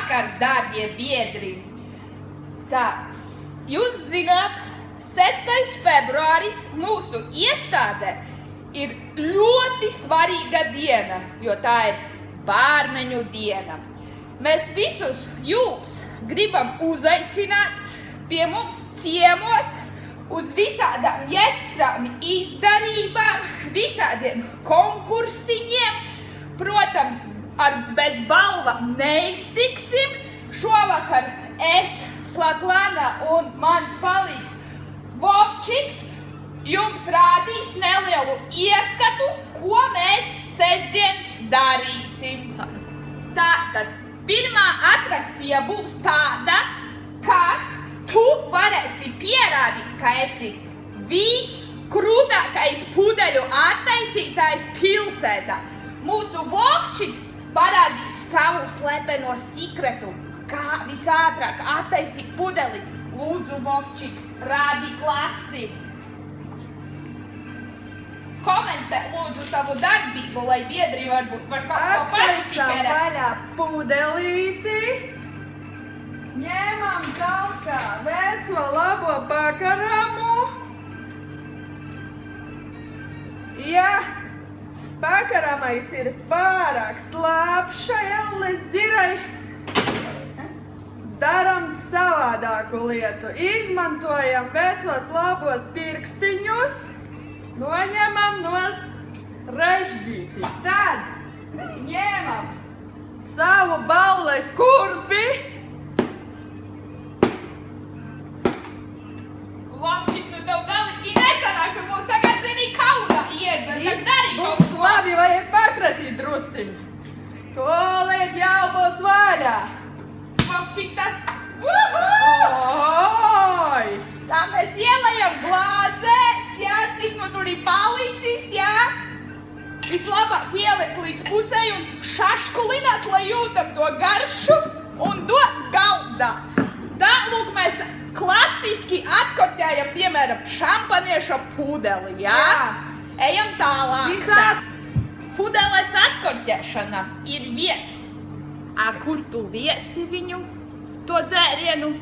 Labvakar, dārgie biedri! Tā, jūs zināt, 6. februāris mūsu iestādē ir ļoti svarīga diena, jo tā ir bārmeņu diena. Mēs visus jūs gribam uzaicināt pie mums ciemos uz visādām jestrām izdarībām, visādiem konkursiņiem. Protams, bez balvām neiztiksim. Šovakar es, Slatlana un mans palīgs Vovčiks jums rādīs nelielu ieskatu, ko mēs sestdien darīsim. Tātad pirmā atrakcija būs tāda, ka tu varēsi pierādīt, ka esi viskrūtākais pudeļu attaisītājs pilsētā. Mūsu Vovčiks parādīs savu slepeno sekretu, kā visātrāk attaisīt pudeli. Lūdzu, Vovčik, rādi klasi. Komentē, lūdzu, savu darbību, lai biedri varbūt var kaut ko paši pikerēt. Atkaisam vaļā pudelīti. Ņemam talkā veco labo pakaramu. Ja pakaramais ir pārāk slāpš šai elles dzirai, daram savādāku lietu. Izmantojam vecos labos pirkstiņus, noņemam nost režģīti. Tad ņemam savu balles kurpi. Vovčik, nu tev galīgi nesanāk, ka mūs tagad zini kaudā iedzer. Tas darī kaut Būs ko. labi, vajag pakratīt drusciņu. Tūlīt jau būs vaļā. Vovčik, tas... Oi! Tā mēs ielējam glāzēs, jā, cik nu tur ir palicis, jā. Vislabāk ieliek līdz pusē un šaškulināt, lai jūtam to garšu un dot galdā. Tā, lūk, mēs klasiski atkorķējam, piemēram, šampanieša pudeli, jā? Ejam tālāk. Visādi. Pudeles atkorķēšana ir viens. Kur tu liesi viņu, to dzērienu?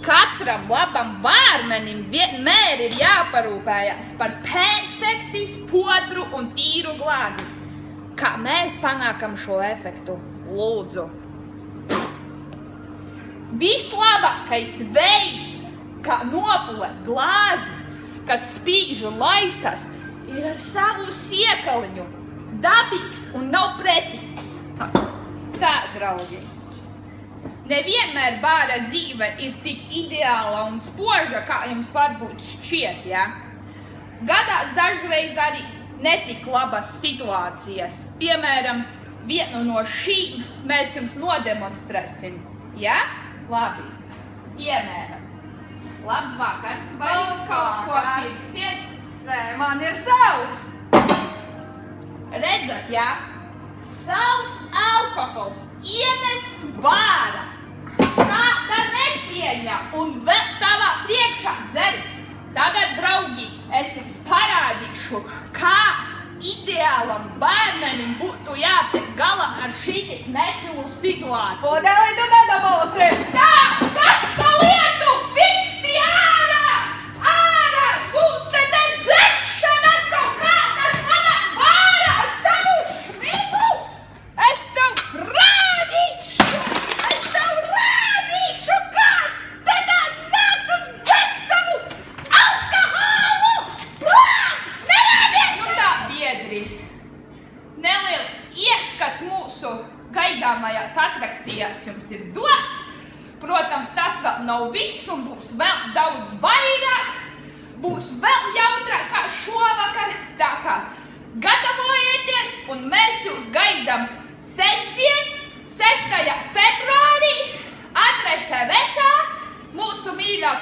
Katram labam bārmenim vienmēr ir jāparūpējas par perfekti spodru un tīru glāzi. Kā mēs panākam šo efektu? Lūdzu. Vislabākais veids, kā nopulēt glāzi, kas spīž un laistās, ir ar savu siekaliņu. Dabīgs un nav pretīgs. Tā, draugi. Nevienmēr bāra dzīve ir tik ideāla un spoža, kā jums varbūt šķiet, ja? Gadās dažreiz arī netik labas situācijas. Piemēram, vienu no šīm mēs jums nodemonstrēsim, ja? Labi. Piemēram. Labvakar. Vai jūs kaut ko pirksiet? Nē, man ir savs. Redzat, jā? Savs alkohols ienests bāra. Tāda necieņa un vēl tavā priekšā dzer. Tagad, draugi, es jums parādīšu, kā ideālam bērnenim būtu jātiek galā ar šī necilu situāciju. Pudeli tu nedabūsi. Tā! Kas pa lietu? Fiksi ārā! Ārā! Būs te dzeršanas kaut kādas manā bārā ar savu šrimu! Es tev rādīšu! Kā te tā nākt uz dzert savu alkoholu! Prom! Nerādies! Nu tā, biedri! Neliels ieskats mūsu gaidāmajās atrakcijās jums ir dots. Protams, tas vēl nav viss un būs vēl daudz vairāk. Būs vēl jautrāk kā šovakar. Tā kā gatavojieties un mēs jūs gaidām sestdien, 6. februārī, adrese vecā, mūsu mīļā